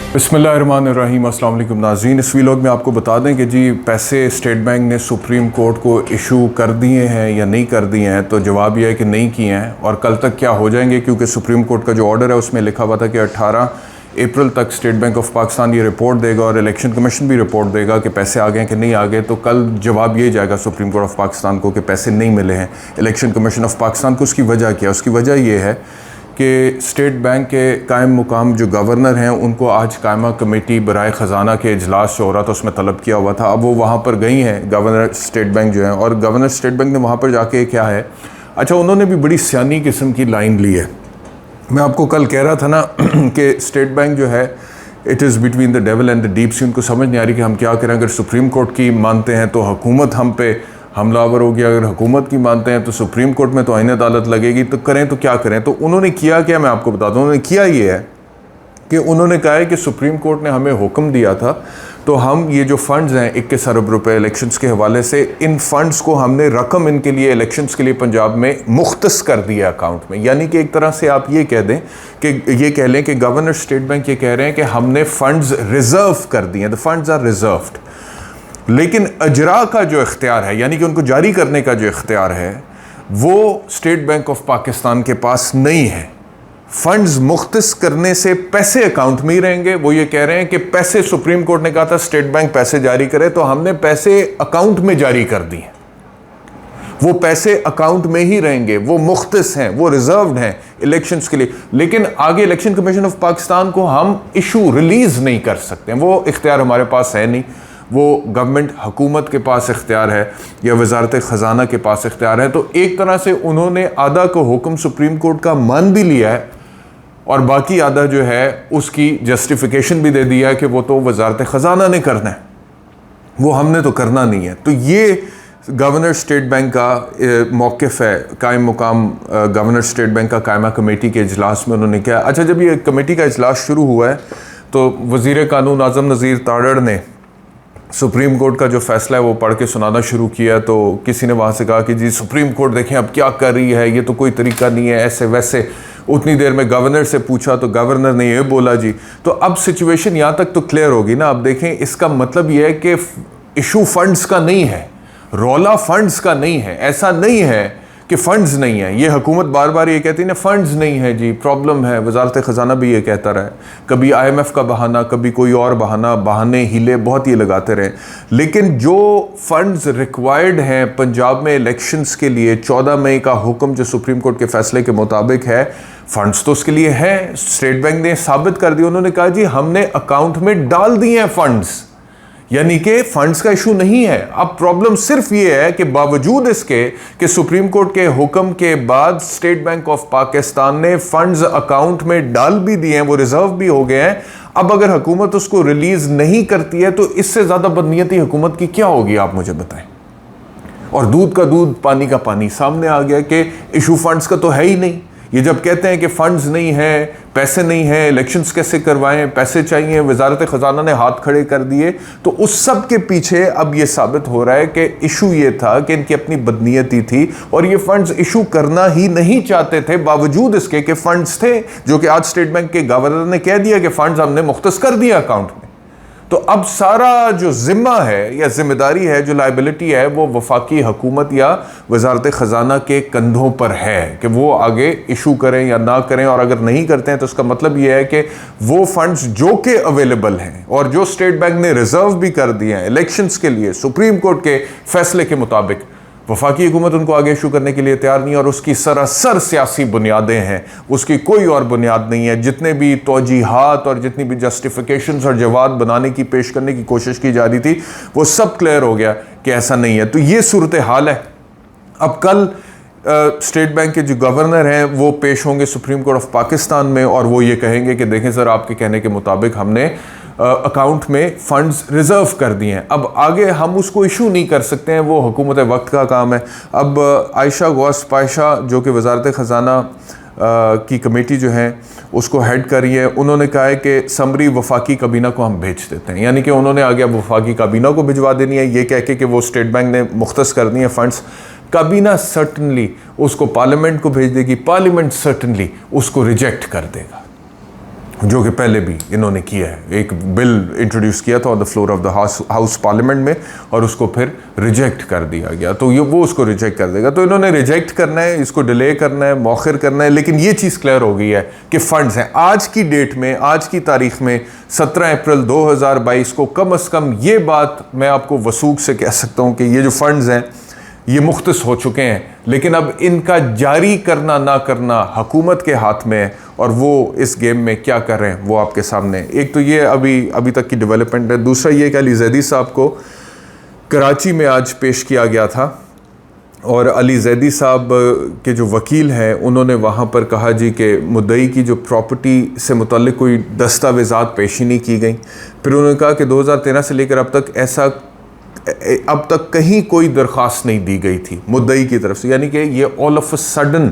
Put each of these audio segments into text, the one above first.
बिस्मिल्लाहिर्रहमानिर्रहीम। अस्सलाम वालेकुम नाज़रीन, इस वीलॉग में आपको बता दें कि जी पैसे स्टेट बैंक ने सुप्रीम कोर्ट को इशू कर दिए हैं या नहीं कर दिए हैं। तो जवाब यह है कि नहीं किए हैं और कल तक क्या हो जाएंगे, क्योंकि सुप्रीम कोर्ट का जो ऑर्डर है उसमें लिखा हुआ था कि 18 अप्रैल तक स्टेट बैंक ऑफ पाकिस्तान ये रिपोर्ट देगा और इलेक्शन कमीशन भी रिपोर्ट देगा कि पैसे आ गए कि नहीं आ गए। तो कल जवाब ये जाएगा सुप्रीम कोर्ट ऑफ पाकिस्तान को कि पैसे नहीं मिले हैं इलेक्शन कमीशन ऑफ पाकिस्तान को। उसकी वजह क्या है? उसकी वजह ये है कि स्टेट बैंक के कायम मुकाम जो गवर्नर हैं उनको आज कायमा कमेटी बराए ख़जाना के इजलास हो रहा था, उसमें तलब किया हुआ था। अब वो वहाँ पर गई हैं गवर्नर स्टेट बैंक जो है, और गवर्नर स्टेट बैंक ने वहाँ पर जाके क्या है, अच्छा उन्होंने भी बड़ी सियानी किस्म की लाइन ली है। मैं आपको कल कह रहा था ना कि स्टेट बैंक जो है it is between the devil and the deep sea. उनको समझ नहीं आ रही कि हम क्या करें। अगर सुप्रीम कोर्ट की मानते हैं तो हुकूमत हम पे हमलावर होगी, अगर हुकूमत की मानते हैं तो सुप्रीम कोर्ट में तो आईन अदालत लगेगी। तो करें तो क्या करें? तो उन्होंने किया क्या, मैं आपको बताता हूँ। उन्होंने किया ये है कि उन्होंने कहा है कि सुप्रीम कोर्ट ने हमें हुक्म दिया था, तो हम ये जो फ़ंड्स हैं 21 अरब रुपए इलेक्शंस के हवाले से, इन फ़ंड्स को हमने रकम इनके लिए इलेक्शंस के लिए पंजाब में मुख्तस कर दिया अकाउंट में। यानी कि एक तरह से आप ये कह दें कि ये कह लें कि गवर्नर स्टेट बैंक ये कह रहे हैं कि हमने फ़ंड्स रिज़र्व कर दिए, द फंड्स आर रिज़र्व्ड। लेकिन अजरा का जो इख्तियार है, यानी कि उनको जारी करने का जो इख्तियार है, वो स्टेट बैंक ऑफ पाकिस्तान के पास नहीं है। फंड्स मुख्तस करने से पैसे अकाउंट में ही रहेंगे। वो ये कह रहे हैं कि पैसे, सुप्रीम कोर्ट ने कहा था स्टेट बैंक पैसे जारी करे, तो हमने पैसे अकाउंट में जारी कर दिए। वो पैसे अकाउंट में ही रहेंगे, वो मुख्तस हैं, वो रिजर्व्ड हैं इलेक्शंस के लिए। लेकिन आगे इलेक्शन कमीशन ऑफ पाकिस्तान को हम इशू रिलीज नहीं कर सकते, वो इख्तियार हमारे पास है नहीं। वो गवर्नमेंट हुकूमत के पास इख्तियार है या वजारत ख़जाना के पास इख्तियार है। तो एक तरह से उन्होंने आधा को हुक्म सुप्रीम कोर्ट का मान भी लिया है और बाकी आधा जो है उसकी जस्टिफिकेशन भी दे दिया है कि वो तो वजारत ख़जाना ने करना है, वो हमने तो करना नहीं है। तो ये गवर्नर स्टेट बैंक का मौक़िफ़ है। कायम मुकाम गवर्नर स्टेट बैंक का कायमा कमेटी के इजलास में उन्होंने क्या, अच्छा जब ये कमेटी का इजलास शुरू हुआ है तो वज़ीर कानून आज़म नज़ीर तारड़ ने सुप्रीम कोर्ट का जो फैसला है वो पढ़ के सुनाना शुरू किया। तो किसी ने वहाँ से कहा कि जी सुप्रीम कोर्ट देखें अब क्या कर रही है, ये तो कोई तरीका नहीं है, ऐसे वैसे। उतनी देर में गवर्नर से पूछा तो गवर्नर ने ये बोला जी। तो अब सिचुएशन यहाँ तक तो क्लियर होगी ना। अब देखें, इसका मतलब ये है कि इशू फंड्स का नहीं है, रौला फंड्स का नहीं है। ऐसा नहीं है कि फ़ंड्स नहीं है। ये हुकूमत बार बार ये कहती है ना फ़ंड्स नहीं है जी, प्रॉब्लम है। वजारत ख़जाना भी ये कहता रहा है, कभी IMF का बहाना, कभी कोई और बहाना, बहाने हीले बहुत ये लगाते रहे। लेकिन जो फ़ंड्स रिक्वायर्ड हैं पंजाब में इलेक्शंस के लिए, 14 मई का हुक्म जो सुप्रीम कोर्ट के फैसले के मुताबिक है, फ़ंड्स तो उसके लिए है। स्टेट बैंक ने साबित कर दिया, उन्होंने कहा जी हमने अकाउंट में डाल दिए हैं फ़ंड्स, यानी कि फंड्स का इशू नहीं है। अब प्रॉब्लम सिर्फ ये है कि बावजूद इसके कि सुप्रीम कोर्ट के हुक्म के बाद स्टेट बैंक ऑफ पाकिस्तान ने फंड्स अकाउंट में डाल भी दिए हैं, वो रिजर्व भी हो गए हैं। अब अगर हुकूमत उसको रिलीज नहीं करती है तो इससे ज्यादा बदनीयती हुकूमत की क्या होगी, आप मुझे बताएं। और दूध का दूध पानी का पानी सामने आ गया कि इशू फंड्स का तो है ही नहीं। ये जब कहते हैं कि फंड्स नहीं है, पैसे नहीं है, इलेक्शंस कैसे करवाएं, पैसे चाहिए, वजारत ख़जाना ने हाथ खड़े कर दिए। तो उस सब के पीछे अब ये साबित हो रहा है कि इशू ये था कि इनकी अपनी बदनीयती थी और ये फंड्स इशू करना ही नहीं चाहते थे, बावजूद इसके कि फंड्स थे, जो कि आज स्टेट बैंक के गवर्नर ने कह दिया कि फंड्स हमने मुख्तस कर दिया अकाउंट में। तो अब सारा जो जिम्मा है या जिम्मेदारी है, जो लाइबिलिटी है, वो वफाकी हुकूमत या वजारत ख़जाना के कंधों पर है कि वो आगे इशू करें या ना करें। और अगर नहीं करते हैं तो उसका मतलब ये है कि वो फंड्स जो कि अवेलेबल हैं और जो स्टेट बैंक ने रिजर्व भी कर दिए हैं इलेक्शंस के लिए सुप्रीम कोर्ट के फैसले के मुताबिक, वफाकी हुकूमत उनको आगे इशू करने के लिए तैयार नहीं है। और उसकी सरासर सियासी बुनियादें हैं, उसकी कोई और बुनियाद नहीं है। जितने भी तौजीहात और जितनी भी जस्टिफिकेशंस और जवाब बनाने की पेश करने की कोशिश की जा रही थी, वो सब क्लियर हो गया कि ऐसा नहीं है। तो ये सूरत हाल है। अब कल स्टेट बैंक के जो गवर्नर हैं वो पेश होंगे सुप्रीम कोर्ट ऑफ पाकिस्तान में और वो ये कहेंगे कि देखें सर, आपके कहने के मुताबिक हमने अकाउंट में फंड्स रिजर्व कर दिए हैं। अब आगे हम उसको इशू नहीं कर सकते हैं, वो हुकूमत वक्त का काम है। अब आयशा गौस पाशा जो कि वजारत ख़जाना की कमेटी जो है उसको हेड करी है, उन्होंने कहा है कि समरी वफाकी काबीना को हम भेज देते हैं। यानी कि उन्होंने आगे वफाकी काबीना को भिजवा देनी है, ये कह के कि वो स्टेट बैंक ने मुख्तस कर दिए फंड्स। काबीना सर्टनली उसको पार्लियामेंट को भेज देगी, पार्लियामेंट सर्टनली उसको रिजेक्ट कर देगा। जो कि पहले भी इन्होंने किया है। एक बिल इंट्रोड्यूस किया था on the floor of the house parliament में और उसको फिर रिजेक्ट कर दिया गया, तो ये वो उसको रिजेक्ट कर देगा। तो इन्होंने रिजेक्ट करना है, इसको डिले करना है, मौखिर करना है, लेकिन ये चीज़ क्लियर हो गई है कि फ़ंड्स हैं। आज की डेट में, आज की तारीख में 17 अप्रैल 2022 को कम अज़ कम ये बात मैं आपको वसूख से कह सकता हूँ कि ये जो फ़ंड्स हैं ये मुख्तस हो चुके हैं, लेकिन अब इनका जारी करना ना करना हुकूमत के हाथ में है और वो इस गेम में क्या कर रहे हैं वो आपके सामने। एक तो ये अभी तक की डेवलपमेंट है। दूसरा ये कि अली जैदी साहब को कराची में आज पेश किया गया था और अली जैदी साहब के जो वकील हैं उन्होंने वहाँ पर कहा जी कि मुद्दई की जो प्रॉपर्टी से मुतल्लिक कोई दस्तावेज़ात पेश ही नहीं की गई। फिर उन्होंने कहा कि 2013 से लेकर अब तक कहीं कोई दरख्वास्त नहीं दी गई थी मुद्दई की तरफ से, यानी कि ये ऑल ऑफ अ सडन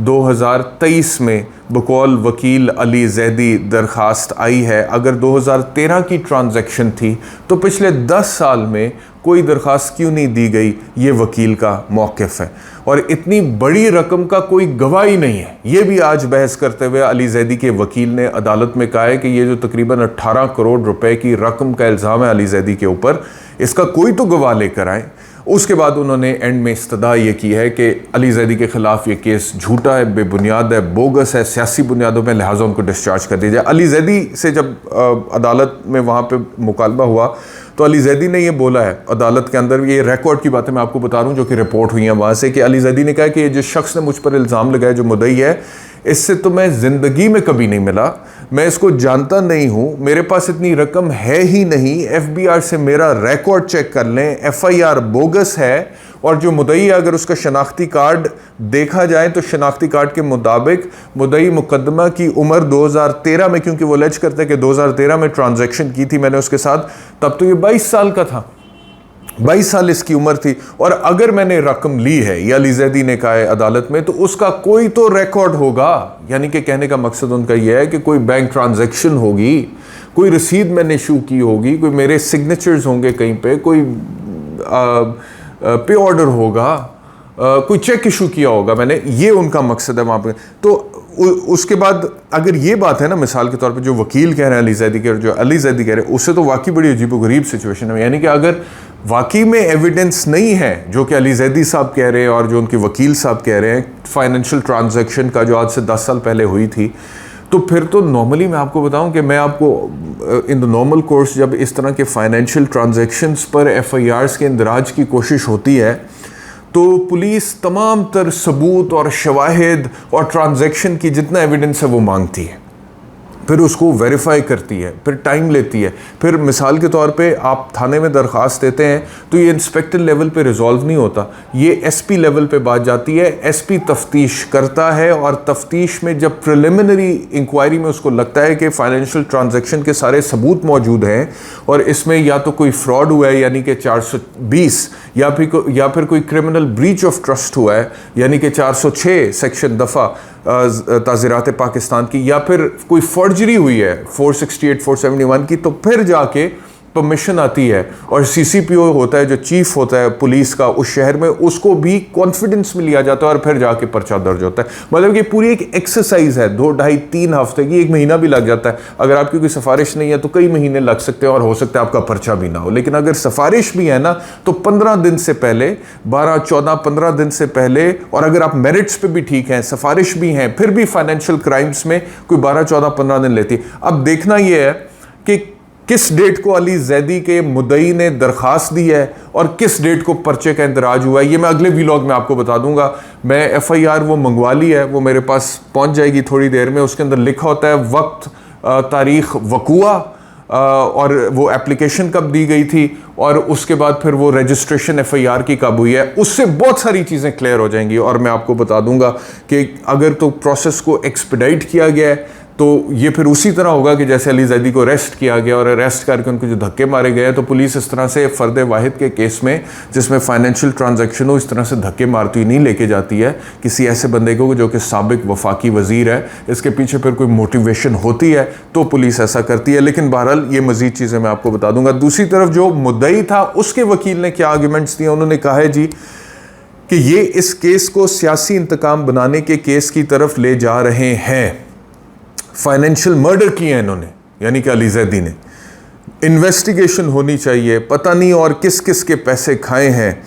2023 में बकौल वकील अली जैदी दरख्वास्त आई है। अगर 2013 की ट्रांजैक्शन थी तो पिछले 10 साल में कोई दरख्वास्त क्यों नहीं दी गई, ये वकील का मौक़िफ़ है। और इतनी बड़ी रकम का कोई गवाही नहीं है, ये भी आज बहस करते हुए अली जैदी के वकील ने अदालत में कहा है कि ये जो तकरीबन 18 करोड़ रुपए की रकम का इल्ज़ाम है अली जैदी के ऊपर, इसका कोई तो गवाह लेकर आए। उसके बाद उन्होंने एंड में इस्तदा ये की है कि अली जैदी के ख़िलाफ़ ये केस झूठा है, बेबुनियाद है, बोगस है, सियासी बुनियादों में, लिहाजा उनको डिस्चार्ज कर दिया जाए। अली जैदी से जब अदालत में वहाँ पे मुकालबा हुआ तो अली जैदी ने ये बोला है अदालत के अंदर, ये रिकॉर्ड की बातें मैं आपको बता रहा हूँ जो कि रिपोर्ट हुई है वहाँ से, कि अली जैदी ने कहा कि ये जो शख्स ने मुझ पर इल्ज़ाम लगाया जो मुद्दई है, इससे तो मैं ज़िंदगी में कभी नहीं मिला, मैं इसको जानता नहीं हूँ, मेरे पास इतनी रकम है ही नहीं, FBI से मेरा रिकॉर्ड चेक कर लें, FIR बोगस है। और जो मुद्दई है अगर उसका शनाख्ती कार्ड देखा जाए तो शनाख्ती कार्ड के मुताबिक मुद्दई मुकदमा की उम्र 2013 में, क्योंकि वो लेज करते कि 2013 में ट्रांजैक्शन की थी मैंने उसके साथ, तब तो ये 22 साल का था, 22 साल इसकी उम्र थी। और अगर मैंने रकम ली है, या अली जैदी ने कहा है अदालत में, तो उसका कोई तो रिकॉर्ड होगा। यानी कि कहने का मकसद उनका यह है कि कोई बैंक ट्रांजैक्शन होगी, कोई रसीद मैंने इशू की होगी, कोई मेरे सिग्नेचर्स होंगे कहीं पे, कोई पे ऑर्डर होगा, कोई चेक इशू किया होगा मैंने, ये उनका मकसद है वहाँ पे। तो उसके बाद अगर ये बात है ना, मिसाल के तौर पे जो वकील कह रहे हैं अली जैदी के और जो अली जैदी कह रहे हैं, उससे तो वाकई बड़ी अजीबोगरीब सिचुएशन है। यानी कि अगर वाकई में एविडेंस नहीं है जो कि अली जैदी साहब कह रहे हैं और जो उनके वकील साहब कह रहे हैं फाइनेंशियल ट्रांजैक्शन का जो आज से 10 साल पहले हुई थी, तो फिर तो नॉर्मली मैं आपको बताऊं कि मैं आपको इन द नॉर्मल कोर्स जब इस तरह के फाइनेंशियल ट्रांजैक्शंस पर FIRs के इंदराज की कोशिश होती है तो पुलिस तमाम तर सबूत और शवाहिद और ट्रांजैक्शन की जितना एविडेंस है वो मांगती है, फिर उसको वेरीफाई करती है, फिर टाइम लेती है। फिर मिसाल के तौर पे आप थाने में दरख्वास्त देते हैं तो ये इंस्पेक्टर लेवल पे रिजॉल्व नहीं होता, ये SP लेवल पे बात जाती है, SP तफ्तीश करता है और तफ्तीश में जब प्रिलिमिनरी इंक्वायरी में उसको लगता है कि फाइनेंशियल ट्रांजैक्शन के सारे सबूत मौजूद हैं और इसमें या तो कोई फ्रॉड हुआ है यानी कि 420, या फिर कोई क्रिमिनल ब्रीच ऑफ ट्रस्ट हुआ है यानी कि 406 सेक्शन दफ़ा ताज़ीरात पाकिस्तान की, या फिर कोई फर्जरी हुई है 468 471 की, तो फिर जाके परमिशन आती है और CCPO होता है जो चीफ होता है पुलिस का उस शहर में, उसको भी कॉन्फिडेंस में लिया जाता है और फिर जाके पर्चा दर्ज होता है। मतलब कि पूरी एक एक्सरसाइज है 2 ढाई 3 हफ्ते की, 1 महीना भी लग जाता है। अगर आपकी कोई सिफारिश नहीं है तो कई महीने लग सकते हैं और हो सकता है आपका पर्चा भी ना हो। लेकिन अगर सिफारिश भी है ना तो 15 दिन से पहले, 12 14 15 दिन से पहले, और अगर आप मेरिट्स पे भी ठीक हैं, सिफारिश भी हैं, फिर भी फाइनेंशियल क्राइम्स में कोई 12 14 15 दिन लेती है। अब देखना यह है कि किस डेट को अली जैदी के मुद्दई ने दरख्वास्त दी है और किस डेट को पर्चे का इंदराज हुआ है, ये मैं अगले व्लॉग में आपको बता दूंगा। मैं FIR वो मंगवा ली है, वो मेरे पास पहुंच जाएगी थोड़ी देर में। उसके अंदर लिखा होता है वक्त, तारीख, वकूआ और वो एप्लीकेशन कब दी गई थी और उसके बाद फिर वो रजिस्ट्रेशन FIR की कब हुई है। उससे बहुत सारी चीज़ें क्लियर हो जाएंगी और मैं आपको बता दूंगा कि अगर तो प्रोसेस को एक्सपेडाइट किया गया है तो ये फिर उसी तरह होगा कि जैसे अली जैदी को अरेस्ट किया गया और अरेस्ट करके उनको जो धक्के मारे गए, तो पुलिस इस तरह से फ़र्द वाहिद के केस में जिसमें फाइनेंशियल ट्रांजैक्शन हो इस तरह से धक्के मारती हुई नहीं लेके जाती है किसी ऐसे बंदे को जो कि साबिक वफाकी वज़ीर है। इसके पीछे फिर कोई मोटिवेशन होती है तो पुलिस ऐसा करती है। लेकिन बहरहाल ये मज़ीद चीज़ें मैं आपको बता दूंगा। दूसरी तरफ जो मुद्दई था उसके वकील ने क्या आर्ग्यूमेंट्स दिए, उन्होंने कहा है जी कि ये इस केस को सियासी इंतकाम बनाने के केस की तरफ ले जा रहे हैं। फाइनेंशियल मर्डर किए हैं इन्होंने, यानी कि अली जैदी ने। इन्वेस्टिगेशन होनी चाहिए, पता नहीं और किस किस के पैसे खाए हैं,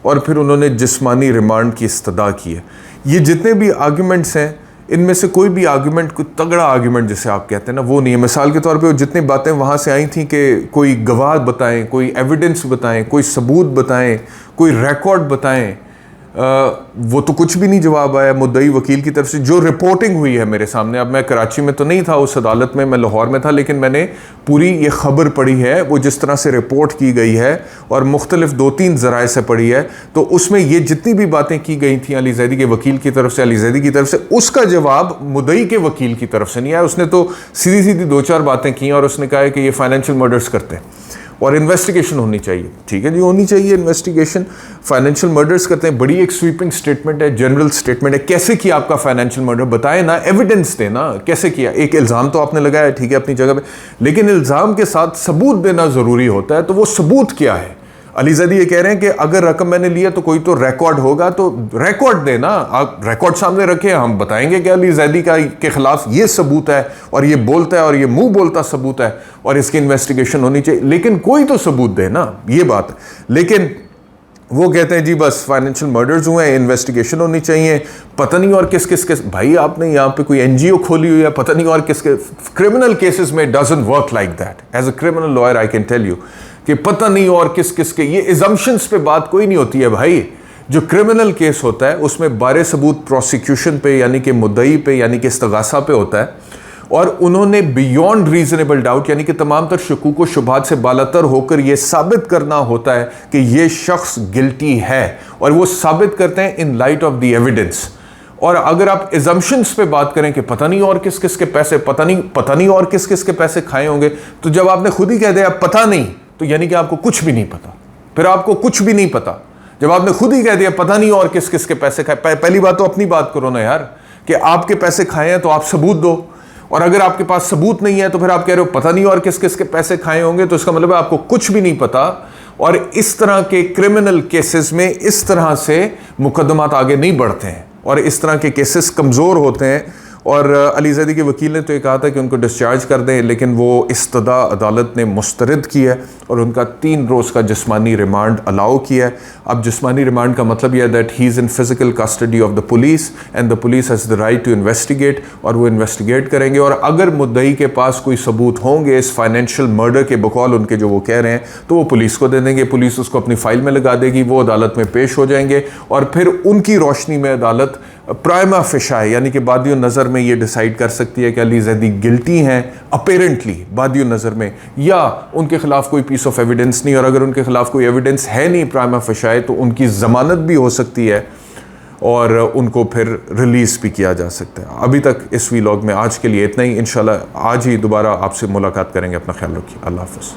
और फिर उन्होंने जिस्मानी रिमांड की इस्तदा की है। ये जितने भी आर्ग्यूमेंट्स हैं, इनमें से कोई भी आर्ग्यूमेंट, कोई तगड़ा आर्ग्यूमेंट जिसे आप कहते हैं ना, वो नहीं है। मिसाल के तौर पे वो जितनी बातें वहाँ से आई थी कि कोई गवाह बताएं, कोई एविडेंस बताएं, कोई सबूत बताएं, कोई रिकॉर्ड बताएं, वो तो कुछ भी नहीं जवाब आया मुद्दई वकील की तरफ से। जो रिपोर्टिंग हुई है मेरे सामने, अब मैं कराची में तो नहीं था उस अदालत में, मैं लाहौर में था, लेकिन मैंने पूरी ये खबर पढ़ी है, वो जिस तरह से रिपोर्ट की गई है और मुख्तलिफ 2-3 ज़राए से पढ़ी है, तो उसमें ये जितनी भी बातें की गई थी अली जैदी के वकील की तरफ से, अली जैदी की तरफ से, उसका जवाब मुद्दई के वकील की तरफ से नहीं आया। उसने तो सीधी सीधी 2-4 बातें की और उसने कहा है कि ये फाइनेंशियल मर्डर्स करते हैं और इन्वेस्टिगेशन होनी चाहिए। ठीक है जी, होनी चाहिए इन्वेस्टिगेशन। फाइनेंशियल मर्डर्स करते हैं, बड़ी एक स्वीपिंग स्टेटमेंट है, जनरल स्टेटमेंट है। कैसे किया आपका फाइनेंशियल मर्डर, बताएं ना, एविडेंस दें ना, कैसे किया। एक इल्ज़ाम तो आपने लगाया, ठीक है, अपनी जगह पे, लेकिन इल्ज़ाम के साथ सबूत देना ज़रूरी होता है। तो वो सबूत क्या है? अली जैदी ये कह रहे हैं कि अगर रकम मैंने लिया तो कोई तो रिकॉर्ड होगा, तो रिकॉर्ड देना, आप रिकॉर्ड सामने रखें, हम बताएंगे कि अली जैदी का के खिलाफ ये सबूत है और ये बोलता है और ये मुंह बोलता सबूत है और इसकी इन्वेस्टिगेशन होनी चाहिए, लेकिन कोई तो सबूत दे ना, ये बात है। लेकिन वो कहते हैं जी बस फाइनेंशियल मर्डर्स हुए हैं, इन्वेस्टिगेशन होनी चाहिए, पता नहीं और किस किस के। भाई आपने यहाँ पे कोई एनजीओ खोली हुई है, पता नहीं और किसके। क्रिमिनल केसेस में doesn't work like that. As a criminal lawyer I can tell you कि पता नहीं और किस किस के, ये इजम्पशंस पे बात कोई नहीं होती है भाई। जो क्रिमिनल केस होता है उसमें बारे सबूत प्रोसिक्यूशन पे, यानी कि मुद्दई पे, यानी कि इस्तगासा पे होता है, और उन्होंने बियॉन्ड रीजनेबल डाउट, यानी कि तमाम तर शकूक व शुबहात से बालातर होकर यह साबित करना होता है कि यह शख्स गिल्टी है, और वो साबित करते हैं in light of the evidence. और अगर आप इजम्पशंस पे बात करें कि पता नहीं और किस किस के पैसे, पता नहीं और किस किस के पैसे खाए होंगे, तो जब आपने खुद ही कह दिया पता नहीं, तो यानी कि आपको कुछ भी नहीं पता। फिर आपको कुछ भी नहीं पता जब आपने खुद ही कह दिया पता नहीं और किस किस के पैसे खाए। पहली बात तो अपनी बात करो ना यार, कि आपके पैसे खाए हैं तो आप सबूत दो, और अगर आपके पास सबूत नहीं है तो फिर आप कह रहे हो पता नहीं और किस किस के पैसे खाए होंगे, तो इसका मतलब है आपको कुछ भी नहीं पता। और इस तरह के क्रिमिनल केसेस में इस तरह से मुकदमात आगे नहीं बढ़ते हैं और इस तरह के केसेस कमज़ोर होते हैं। और अली जैदी के वकील ने तो ये कहा था कि उनको डिस्चार्ज कर दें, लेकिन वो इस्तदा अदालत ने मुस्तरद किया है और उनका 3 रोज़ का जिस्मानी रिमांड अलाउ किया है। अब जिस्मानी रिमांड का मतलब यह है that he is in physical custody of the police and the police has the right to investigate, और वो इन्वेस्टिगेट करेंगे। और अगर मुद्दई के पास कोई सबूत होंगे इस फाइनेंशियल मर्डर के बकौल उनके जो वो कह रहे हैं, तो वो पुलिस को दे देंगे, पुलिस उसको अपनी फ़ाइल में लगा देगी, वो अदालत में पेश हो जाएंगे, और फिर उनकी रोशनी में अदालत प्राइमा फेशाए, यानी कि बादियो नज़र में ये डिसाइड कर सकती है कि अली जैदी गिल्टी हैं अपेरेंटली बादियो नज़र में, या उनके खिलाफ कोई पीस ऑफ एविडेंस नहीं। और अगर उनके खिलाफ कोई एविडेंस है नहीं प्राइमा फेशाए, तो उनकी ज़मानत भी हो सकती है और उनको फिर रिलीज़ भी किया जा सकता है। अभी तक इस वीलॉग में आज के लिए इतना ही। इंशाल्लाह आज ही दोबारा आपसे मुलाकात करेंगे। अपना ख्याल रखिए। अल्लाह हाफ़िज़।